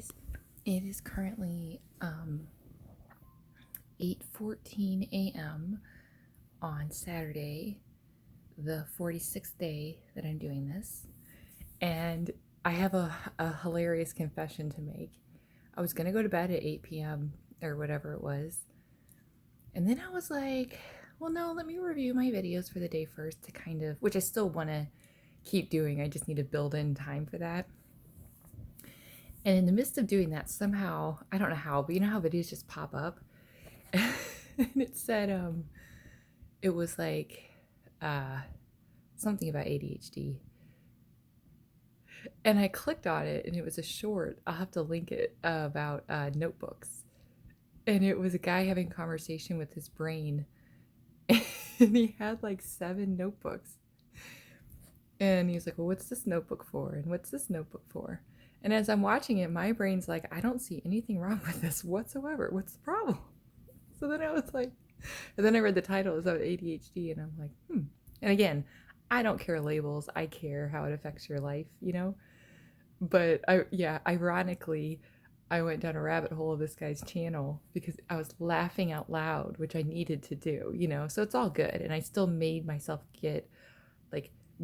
guys. It is currently 8:14 a.m. on Saturday, the 46th day that I'm doing this. And I have a hilarious confession to make. I was going to go to bed at 8 p.m. or whatever it was. And then I was like, well, no, let me review my videos for the day first to kind of, which I still want to keep doing. I just need to build in time for that. And in the midst of doing that, somehow, I don't know how, but you know how videos just pop up? And it said, it was like something about ADHD. And I clicked on it and it was a short, I'll have to link it, about notebooks. And it was a guy having a conversation with his brain. And he had like 7 notebooks. And he was like, well, what's this notebook for? And what's this notebook for? And as I'm watching it, my brain's like, I don't see anything wrong with this whatsoever. What's the problem? So then I was like, and then I read the title, it's about ADHD, and I'm like, And again, I don't care labels. I care how it affects your life, you know? But ironically, I went down a rabbit hole of this guy's channel because I was laughing out loud, which I needed to do, you know? So it's all good. And I still made myself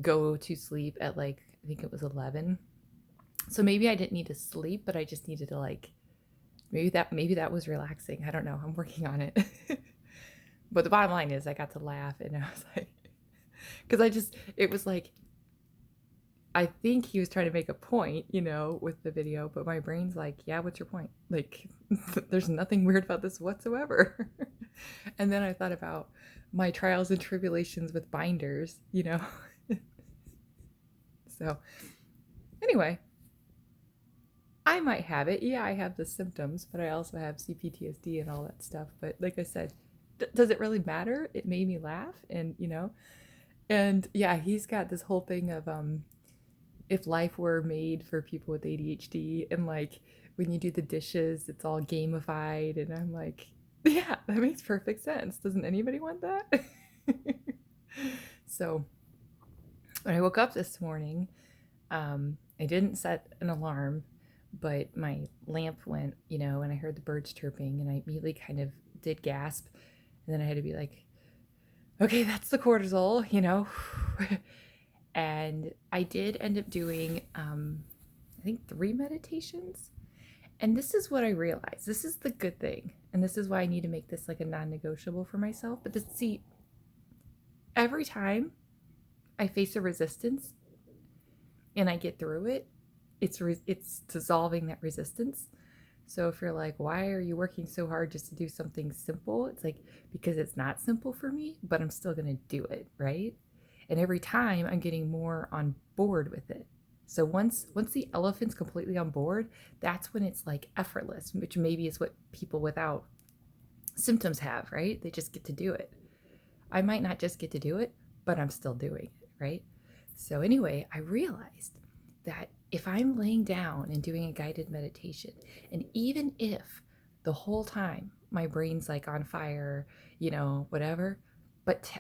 go to sleep at I think it was 11. So maybe I didn't need to sleep, but I just needed to maybe that was relaxing. I don't know. I'm working on it. But the bottom line is I got to laugh and I was like, because it was like, I think he was trying to make a point, you know, with the video, but my brain's like, yeah, what's your point? Like, there's nothing weird about this whatsoever. And then I thought about my trials and tribulations with binders, you know? So, anyway, I might have it. Yeah, I have the symptoms, but I also have CPTSD and all that stuff. But like I said, does it really matter? It made me laugh, and you know, and yeah, he's got this whole thing of if life were made for people with ADHD, and like when you do the dishes, it's all gamified, and I'm like, yeah, that makes perfect sense. Doesn't anybody want that? So when I woke up this morning, I didn't set an alarm, but my lamp went, you know, and I heard the birds chirping, and I immediately kind of did gasp, and then I had to be like, okay, that's the cortisol, you know. And I did end up doing, I think 3 meditations. And this is what I realized. This is the good thing. And this is why I need to make this like a non-negotiable for myself. But see, every time I face a resistance and I get through it, it's dissolving that resistance. So if you're like, why are you working so hard just to do something simple? It's like, because it's not simple for me, but I'm still going to do it, right? And every time I'm getting more on board with it. So once the elephant's completely on board, that's when it's like effortless, which maybe is what people without symptoms have, right? They just get to do it. I might not just get to do it, but I'm still doing it, right? So anyway, I realized that if I'm laying down and doing a guided meditation, and even if the whole time my brain's like on fire, you know, whatever, but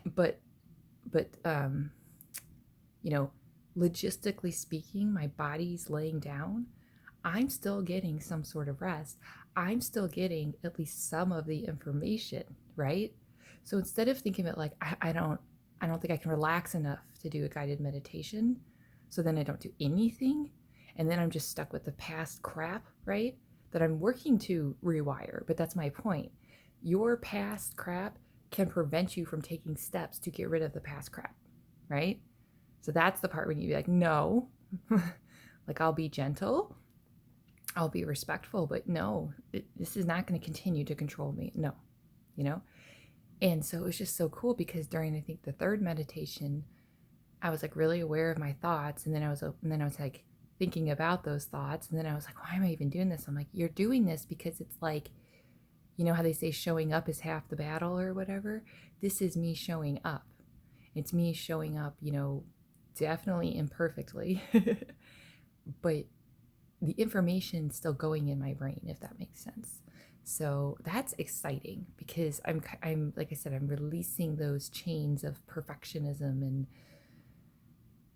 you know, logistically speaking, my body's laying down, I'm still getting some sort of rest. I'm still getting at least some of the information, right? So instead of thinking of it like I don't think I can relax enough to do a guided meditation, so then I don't do anything, and then I'm just stuck with the past crap, right? That I'm working to rewire, but that's my point. Your past crap can prevent you from taking steps to get rid of the past crap, right? So that's the part when you be like, no, like I'll be gentle, I'll be respectful, but no, this is not going to continue to control me. No, you know? And so it was just so cool because during, I think, the 3rd meditation, I was like really aware of my thoughts. And then I was like thinking about those thoughts. And then I was like, why am I even doing this? I'm like, you're doing this because it's like, you know how they say showing up is half the battle or whatever? This is me showing up. It's me showing up, you know, definitely imperfectly, but the information's still going in my brain, if that makes sense. So that's exciting because I'm like I said, I'm releasing those chains of perfectionism and,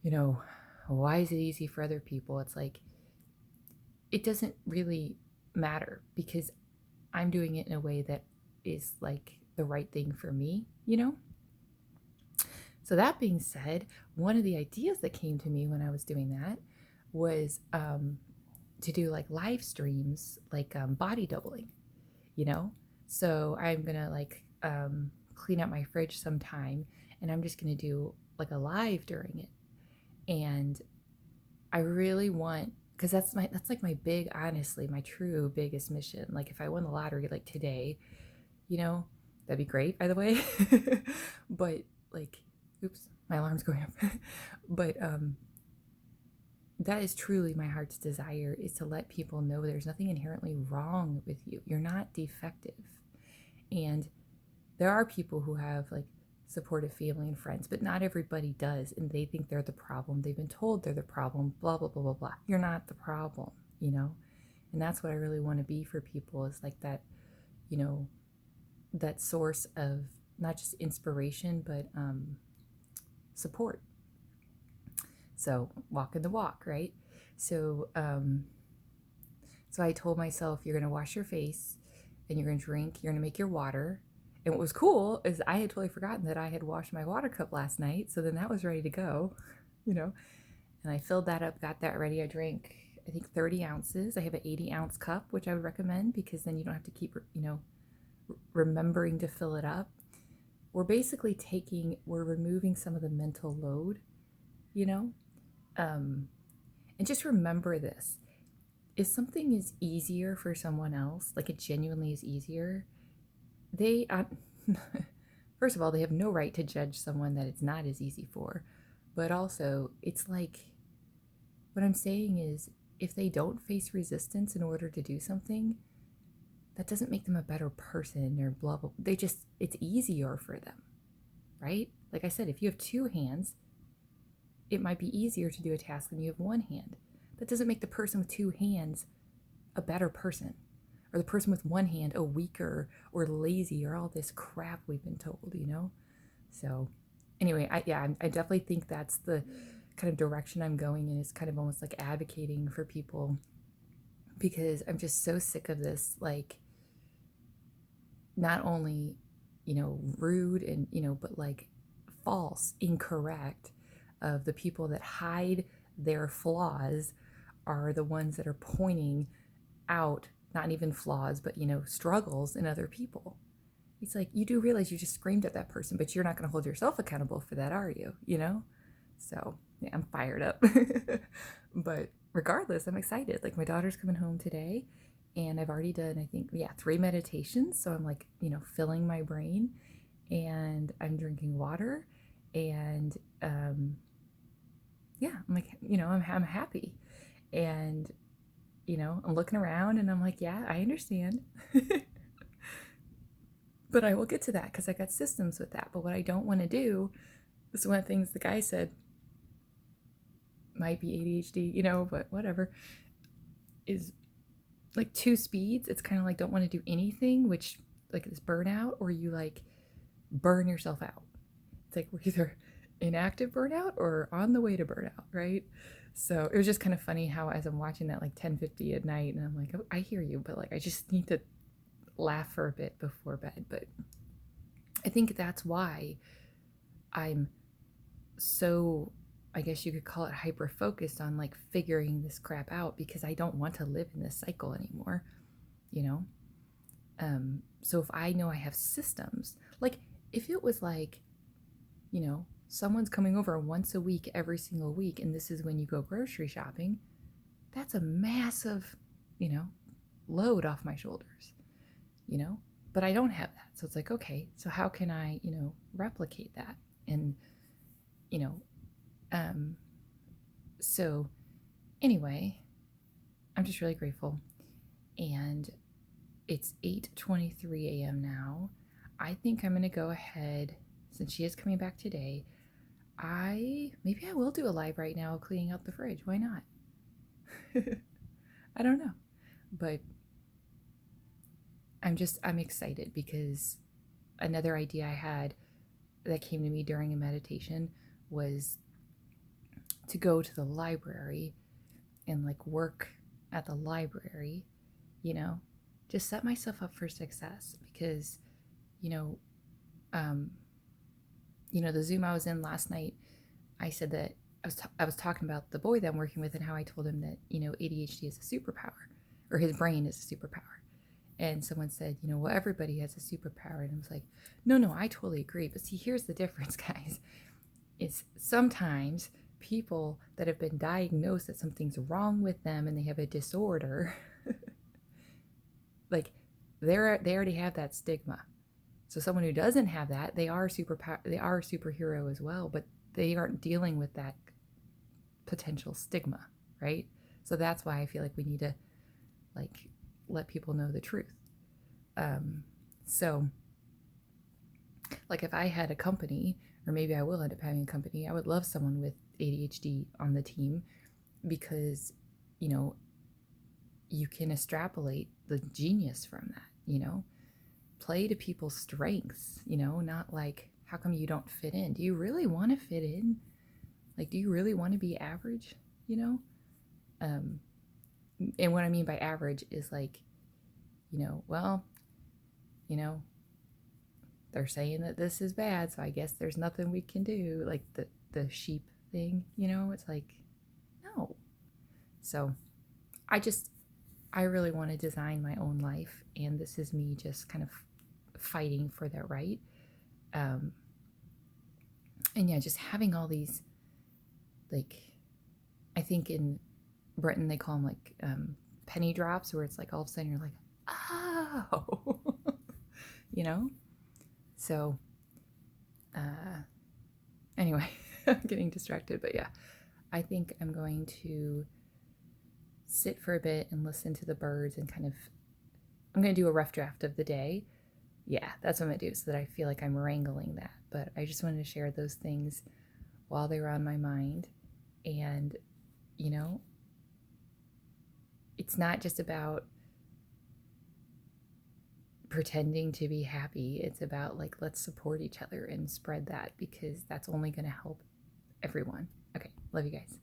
you know, why is it easy for other people? It's like it doesn't really matter because I'm doing it in a way that is like the right thing for me, you know? So, that being said, one of the ideas that came to me when I was doing that was to do like live streams, like body doubling, you know? So, I'm gonna like clean out my fridge sometime and I'm just gonna do like a live during it. And I really want, because that's like my big, honestly, my true biggest mission. Like if I won the lottery like today, you know, that'd be great, by the way. But like, oops, my alarm's going up. But that is truly my heart's desire, is to let people know there's nothing inherently wrong with you. You're not defective. And there are people who have like supportive family and friends, but not everybody does. And they think they're the problem. They've been told they're the problem, blah, blah, blah, blah, blah. You're not the problem, you know? And that's what I really want to be for people, is like that, you know, that source of not just inspiration, but support. So walking the walk, right? So, so I told myself, you're going to wash your face and you're going to drink, you're going to make your water. And what was cool is I had totally forgotten that I had washed my water cup last night. So then that was ready to go, you know, and I filled that up, got that ready. I drank, I think 30 ounces. I have an 80-ounce cup, which I would recommend because then you don't have to keep, you know, remembering to fill it up. We're basically we're removing some of the mental load, you know, and just remember this. If something is easier for someone else, like it genuinely is easier, they, first of all, they have no right to judge someone that it's not as easy for. But also, it's like, what I'm saying is, if they don't face resistance in order to do something, that doesn't make them a better person or blah, blah. It's easier for them, right? Like I said, if you have two hands, it might be easier to do a task than you have one hand. That doesn't make the person with two hands a better person, or the person with one hand a weaker or lazy, or all this crap we've been told, you know? So anyway, I definitely think that's the kind of direction I'm going in, is kind of almost like advocating for people, because I'm just so sick of this, like, not only, you know, rude and, you know, but like false, incorrect, of the people that hide their flaws are the ones that are pointing out not even flaws, but, you know, struggles in other people. It's like, you do realize you just screamed at that person, but you're not going to hold yourself accountable for that, are you? You know? So, yeah, I'm fired up. But regardless, I'm excited. Like, my daughter's coming home today, and I've already done, I think, 3 meditations. So I'm like, you know, filling my brain, and I'm drinking water, and yeah, I'm like, you know, I'm happy. And, you know, I'm looking around and I'm like, yeah, I understand. But I will get to that because I got systems with that. But what I don't want to do, this is one of the things the guy said, might be ADHD, you know, but whatever, is like 2 speeds. It's kind of like, don't want to do anything, which like this burnout, or you like burn yourself out. It's like we're either in active burnout or on the way to burnout, right? So it was just kind of funny how, as I'm watching that like 10:50 at night, and I'm like, oh, I hear you, but like I just need to laugh for a bit before bed. But I think that's why I'm so, I guess you could call it, hyper focused on like figuring this crap out, because I don't want to live in this cycle anymore, you know? So if I know I have systems, like if it was like, you know, someone's coming over once a week, every single week, and this is when you go grocery shopping, that's a massive, you know, load off my shoulders, you know? But I don't have that. So it's like, okay, so how can I, you know, replicate that? And, you know, so anyway, I'm just really grateful. And it's 8:23 a.m. now. I think I'm going to go ahead, since she is coming back today, maybe I will do a live right now cleaning out the fridge. Why not? I don't know. But I'm excited, because another idea I had that came to me during a meditation was to go to the library and like work at the library, you know, just set myself up for success because, you know, um, the Zoom I was in last night, I said that I was talking about the boy that I'm working with and how I told him that, ADHD is a superpower or his brain is a superpower. And someone said, well, everybody has a superpower. And I was like, no, I totally agree. But see, here's the difference, guys. It's sometimes people that have been diagnosed that something's wrong with them and they have a disorder, like they already have that stigma. So someone who doesn't have that, they are a superhero as well, but they aren't dealing with that potential stigma, right? So that's why I feel like we need to like let people know the truth. So like if I had a company, or maybe I will end up having a company, I would love someone with ADHD on the team because, you can extrapolate the genius from that, play to people's strengths, not like, how come you don't fit in? Do you really want to fit in? Like, do you really want to be average, And what I mean by average is like, well, they're saying that this is bad, so I guess there's nothing we can do. Like the sheep thing, it's like, no. So I really want to design my own life, and this is me just kind of fighting for that right. And yeah, just having all these, like, I think in Britain they call them like penny drops, where it's like all of a sudden you're like, oh, So, anyway, I'm getting distracted, but yeah, I think I'm going to sit for a bit and listen to the birds and I'm going to do a rough draft of the day. Yeah, that's what I'm going to do so that I feel like I'm wrangling that. But I just wanted to share those things while they were on my mind. And, it's not just about pretending to be happy. It's about like, let's support each other and spread that because that's only going to help everyone. Okay, love you guys.